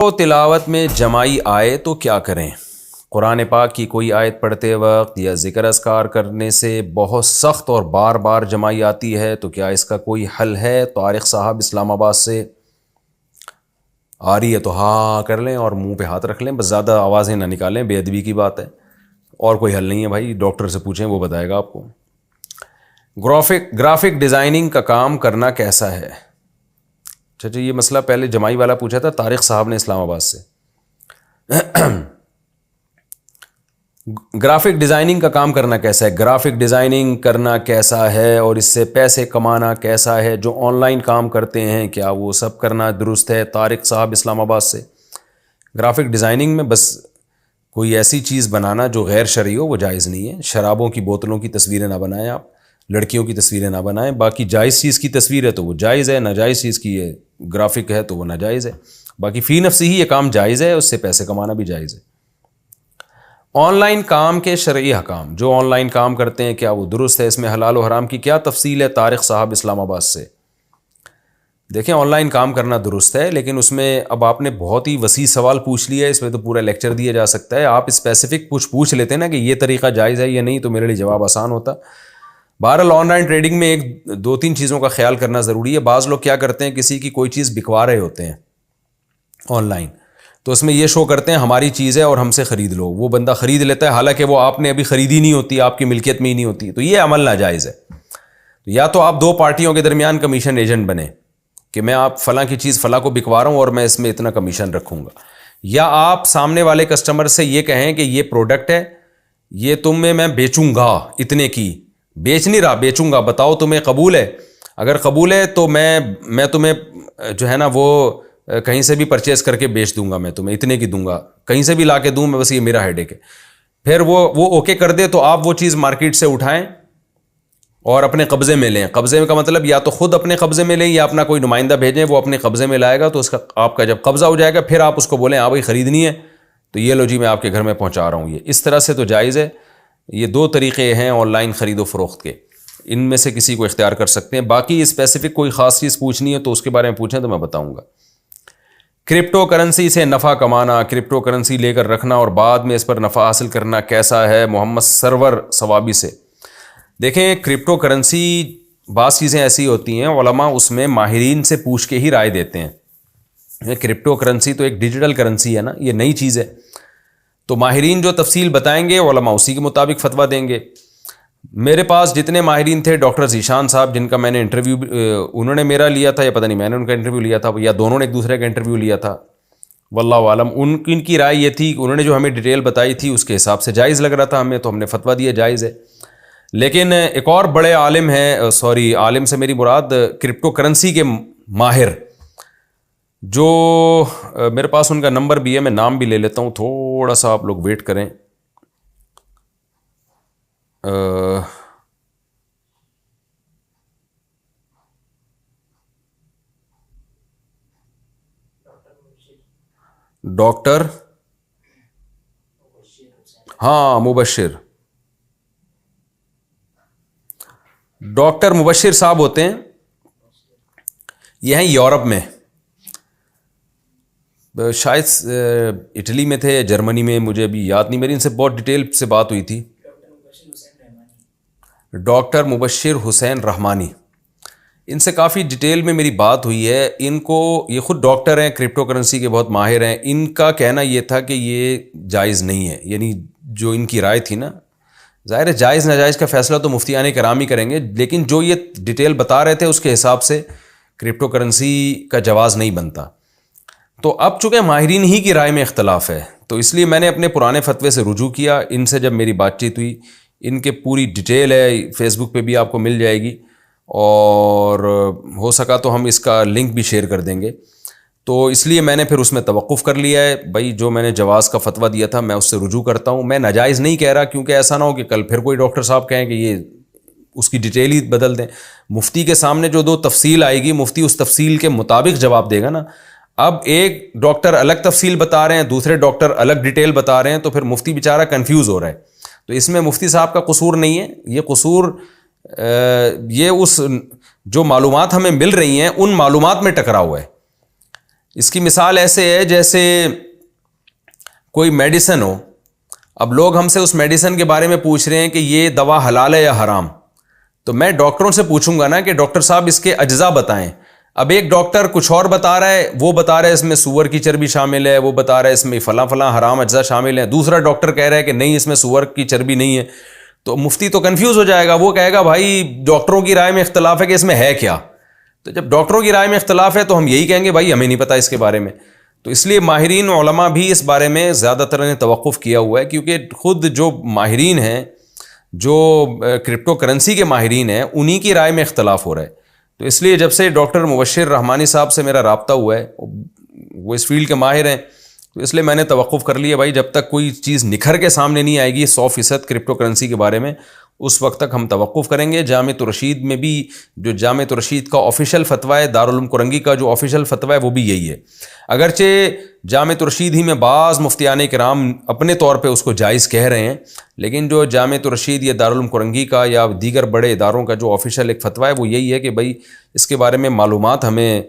تو تلاوت میں جمائی آئے تو کیا کریں؟ قرآن پاک کی کوئی آیت پڑھتے وقت یا ذکر اذکار کرنے سے بہت سخت اور بار بار جمائی آتی ہے تو کیا اس کا کوئی حل ہے؟ طارق صاحب اسلام آباد سے آ رہی ہے تو ہاں کر لیں اور منہ پہ ہاتھ رکھ لیں، بس زیادہ آوازیں نہ نکالیں، بے ادبی کی بات ہے، اور کوئی حل نہیں ہے بھائی، ڈاکٹر سے پوچھیں وہ بتائے گا آپ کو۔ گرافک ڈیزائننگ کا کام کرنا کیسا ہے؟ اچھا یہ مسئلہ پہلے جمائی والا پوچھا تھا طارق صاحب نے اسلام آباد سے۔ گرافک ڈیزائننگ کا کام کرنا کیسا ہے؟ گرافک ڈیزائننگ کرنا کیسا ہے اور اس سے پیسے کمانا کیسا ہے؟ جو آن لائن کام کرتے ہیں کیا وہ سب کرنا درست ہے؟ طارق صاحب اسلام آباد سے۔ گرافک ڈیزائننگ میں بس کوئی ایسی چیز بنانا جو غیر شرعی ہو وہ جائز نہیں ہے۔ شرابوں کی بوتلوں کی تصویریں نہ بنائیں، آپ لڑکیوں کی تصویریں نہ بنائیں، باقی جائز چیز کی تصویر ہے تو وہ جائز ہے، ناجائز چیز کی ہے گرافک ہے تو وہ ناجائز ہے۔ باقی فی نفسی ہی یہ کام جائز ہے، اس سے پیسے کمانا بھی جائز ہے۔ آن لائن کام کے شرعی احکام، جو آن لائن کام کرتے ہیں کیا وہ درست ہے؟ اس میں حلال و حرام کی کیا تفصیل ہے؟ طارق صاحب اسلام آباد سے۔ دیکھیں آن لائن کام کرنا درست ہے، لیکن اس میں اب آپ نے بہت ہی وسیع سوال پوچھ لیا ہے، اس میں تو پورا لیکچر دیا جا سکتا ہے۔ آپ اسپیسیفک کچھ پوچھ لیتے ہیں نا کہ یہ طریقہ جائز ہے یا نہیں تو میرے لیے جواب آسان ہوتا۔ بہرحال آن لائن ٹریڈنگ میں ایک دو تین چیزوں کا خیال کرنا ضروری ہے۔ بعض لوگ کیا کرتے ہیں، کسی کی کوئی چیز بکوا رہے ہوتے ہیں آن لائن، تو اس میں یہ شو کرتے ہیں ہماری چیز ہے اور ہم سے خرید لو، وہ بندہ خرید لیتا ہے حالانکہ وہ آپ نے ابھی خریدی نہیں ہوتی، آپ کی ملکیت میں ہی نہیں ہوتی، تو یہ عمل ناجائز ہے۔ یا تو آپ دو پارٹیوں کے درمیان کمیشن ایجنٹ بنے کہ میں آپ فلاں کی چیز فلاں کو بکوا رہا ہوں اور میں اس میں اتنا کمیشن رکھوں گا، یا آپ سامنے والے کسٹمر سے یہ کہیں کہ یہ پروڈکٹ ہے، یہ تمہیں میں بیچوں گا اتنے کی، بیچ نہیں رہا بیچوں گا، بتاؤ تمہیں قبول ہے؟ اگر قبول ہے تو میں تمہیں جو ہے نا وہ کہیں سے بھی پرچیز کر کے بیچ دوں گا، میں تمہیں اتنے کی دوں گا، کہیں سے بھی لا کے دوں میں، بس یہ میرا ہیڈیک ہے۔ پھر وہ اوکے کر دے تو آپ وہ چیز مارکیٹ سے اٹھائیں اور اپنے قبضے میں لیں۔ قبضے کا مطلب یا تو خود اپنے قبضے میں لیں یا اپنا کوئی نمائندہ بھیجیں، وہ اپنے قبضے میں لائے گا، تو اس کا آپ کا جب قبضہ ہو جائے گا پھر آپ اس کو بولیں ہاں بھائی خریدنی ہے تو یہ لو جی میں آپ کے گھر میں پہنچا رہا ہوں۔ یہ اس طرح سے تو جائز ہے۔ یہ دو طریقے ہیں آن لائن خرید و فروخت کے، ان میں سے کسی کو اختیار کر سکتے ہیں۔ باقی اسپیسیفک کوئی خاص چیز پوچھنی ہے تو اس کے بارے میں پوچھیں تو میں بتاؤں گا۔ کرپٹو کرنسی سے نفع کمانا، کرپٹو کرنسی لے کر رکھنا اور بعد میں اس پر نفع حاصل کرنا کیسا ہے؟ محمد سرور ثوابی سے۔ دیکھیں کرپٹو کرنسی بعض چیزیں ایسی ہوتی ہیں علماء اس میں ماہرین سے پوچھ کے ہی رائے دیتے ہیں۔ کرپٹو کرنسی تو ایک ڈیجیٹل کرنسی ہے نا، یہ نئی چیز ہے، تو ماہرین جو تفصیل بتائیں گے علماء اسی کے مطابق فتویٰ دیں گے۔ میرے پاس جتنے ماہرین تھے، ڈاکٹر ذیشان صاحب جن کا میں نے انٹرویو انہوں نے میرا لیا تھا یا پتہ نہیں میں نے ان کا انٹرویو لیا تھا، یا دونوں نے ایک دوسرے کا انٹرویو لیا تھا، واللہ عالم۔ ان کی رائے یہ تھی، انہوں نے جو ہمیں ڈیٹیل بتائی تھی اس کے حساب سے جائز لگ رہا تھا ہمیں، تو ہم نے فتویٰ دیا جائز ہے۔ لیکن ایک اور بڑے عالم ہیں، عالم سے میری مراد کرپٹو کرنسی کے ماہر، جو میرے پاس ان کا نمبر بھی ہے، میں نام بھی لے لیتا ہوں، تھوڑا سا آپ لوگ ویٹ کریں۔ ڈاکٹر مبشر، ڈاکٹر مبشر صاحب ہوتے ہیں، یہ ہیں یورپ میں، شاید اٹلی میں تھے، جرمنی میں، مجھے ابھی یاد نہیں، میری ان سے بہت ڈیٹیل سے بات ہوئی تھی۔ ڈاکٹر مبشر حسین رحمانی، ان سے کافی ڈیٹیل میں میری بات ہوئی ہے۔ ان کو، یہ خود ڈاکٹر ہیں، کرپٹو کرنسی کے بہت ماہر ہیں، ان کا کہنا یہ تھا کہ یہ جائز نہیں ہے، یعنی جو ان کی رائے تھی نا، ظاہر ہے جائز ناجائز کا فیصلہ تو مفتیان کرام ہی کریں گے، لیکن جو یہ ڈیٹیل بتا رہے تھے اس کے حساب سے کرپٹو کرنسی کا جواز نہیں بنتا۔ تو اب چونکہ ماہرین ہی کی رائے میں اختلاف ہے تو اس لیے میں نے اپنے پرانے فتوے سے رجوع کیا۔ ان سے جب میری بات چیت ہوئی، ان کے پوری ڈیٹیل ہے، فیس بک پہ بھی آپ کو مل جائے گی، اور ہو سکا تو ہم اس کا لنک بھی شیئر کر دیں گے۔ تو اس لیے میں نے پھر اس میں توقف کر لیا ہے، بھائی جو میں نے جواز کا فتویٰ دیا تھا میں اس سے رجوع کرتا ہوں، میں ناجائز نہیں کہہ رہا، کیونکہ ایسا نہ ہو کہ کل پھر کوئی ڈاکٹر صاحب کہیں کہ یہ اس کی ڈیٹیل ہی بدل دیں۔ مفتی کے سامنے جو دو تفصیل آئے گی، مفتی اس تفصیل کے مطابق جواب دے گا نا۔ اب ایک ڈاکٹر الگ تفصیل بتا رہے ہیں، دوسرے ڈاکٹر الگ ڈیٹیل بتا رہے ہیں، تو پھر مفتی بیچارہ کنفیوز ہو رہا ہے۔ تو اس میں مفتی صاحب کا قصور نہیں ہے، یہ قصور یہ اس جو معلومات ہمیں مل رہی ہیں ان معلومات میں ٹکرا ہوا ہے۔ اس کی مثال ایسے ہے جیسے کوئی میڈیسن ہو، اب لوگ ہم سے اس میڈیسن کے بارے میں پوچھ رہے ہیں کہ یہ دوا حلال ہے یا حرام، تو میں ڈاکٹروں سے پوچھوں گا نا کہ ڈاکٹر صاحب اس کے اجزاء بتائیں. اب ایک ڈاکٹر کچھ اور بتا رہا ہے، وہ بتا رہا ہے اس میں سور کی چربی شامل ہے، وہ بتا رہا ہے اس میں فلاں فلاں حرام اجزاء شامل ہیں، دوسرا ڈاکٹر کہہ رہا ہے کہ نہیں اس میں سور کی چربی نہیں ہے. تو مفتی تو کنفیوز ہو جائے گا، وہ کہے گا بھائی ڈاکٹروں کی رائے میں اختلاف ہے کہ اس میں ہے کیا. تو جب ڈاکٹروں کی رائے میں اختلاف ہے تو ہم یہی کہیں گے بھائی ہمیں نہیں پتہ اس کے بارے میں. تو اس لیے ماہرین علماء بھی اس بارے میں زیادہ تر نے توقف کیا ہوا ہے، کیونکہ خود جو ماہرین ہیں، جو کرپٹو کرنسی کے ماہرین ہیں، انہی کی رائے میں اختلاف ہو رہا ہے. تو اس لیے جب سے ڈاکٹر مبشر رحمانی صاحب سے میرا رابطہ ہوا ہے، وہ اس فیلڈ کے ماہر ہیں، تو اس لیے میں نے توقف کر لیا بھائی جب تک کوئی چیز نکھر کے سامنے نہیں آئے گی 100% کرپٹو کرنسی کے بارے میں، اس وقت تک ہم توقف کریں گے. جامعۃ الرشید میں بھی جو جامعۃ الرشید کا آفیشیل فتویٰ ہے، دارالعلوم کرنگی کا جو آفیشیل فتویٰ ہے وہ بھی یہی ہے. اگرچہ جامعۃ الرشید ہی میں بعض مفتیان کرام اپنے طور پہ اس کو جائز کہہ رہے ہیں، لیکن جو جامعۃ الرشید یا دارالعلوم کرنگی کا یا دیگر بڑے اداروں کا جو آفیشیل ایک فتویٰ ہے وہ یہی ہے کہ بھائی اس کے بارے میں معلومات ہمیں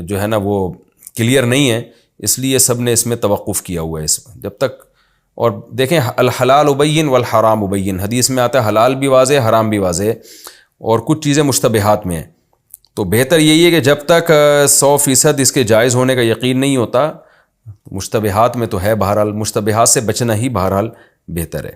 جو ہے نا وہ کلیئر نہیں ہے، اس لیے سب نے اس میں توقف کیا ہوا ہے اس میں جب تک. اور دیکھیں الحلال ابین والحرام ابین، حدیث میں آتا ہے حلال بھی واضح حرام بھی واضح، اور کچھ چیزیں مشتبہات میں ہیں. تو بہتر یہی ہے کہ جب تک 100% اس کے جائز ہونے کا یقین نہیں ہوتا، مشتبہات میں تو ہے، بہرحال مشتبہات سے بچنا ہی بہرحال بہتر ہے.